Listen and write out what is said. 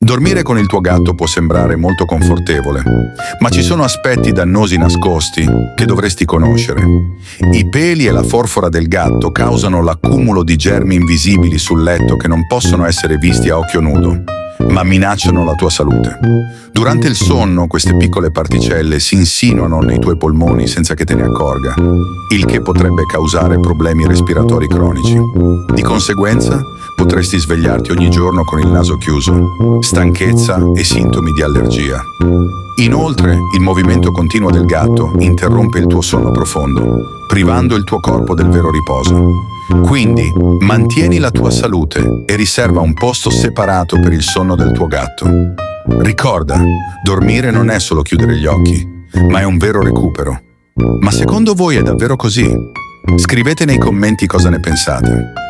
Dormire con il tuo gatto può sembrare molto confortevole, ma ci sono aspetti dannosi nascosti che dovresti conoscere. I peli e la forfora del gatto causano l'accumulo di germi invisibili sul letto che non possono essere visti a occhio nudo, ma minacciano la tua salute. Durante il sonno, queste piccole particelle si insinuano nei tuoi polmoni senza che te ne accorga, il che potrebbe causare problemi respiratori cronici. Di conseguenza, potresti svegliarti ogni giorno con il naso chiuso, stanchezza e sintomi di allergia. Inoltre, il movimento continuo del gatto interrompe il tuo sonno profondo, privando il tuo corpo del vero riposo. Quindi, mantieni la tua salute e riserva un posto separato per il sonno del tuo gatto. Ricorda, dormire non è solo chiudere gli occhi, ma è un vero recupero. Ma secondo voi è davvero così? Scrivete nei commenti cosa ne pensate.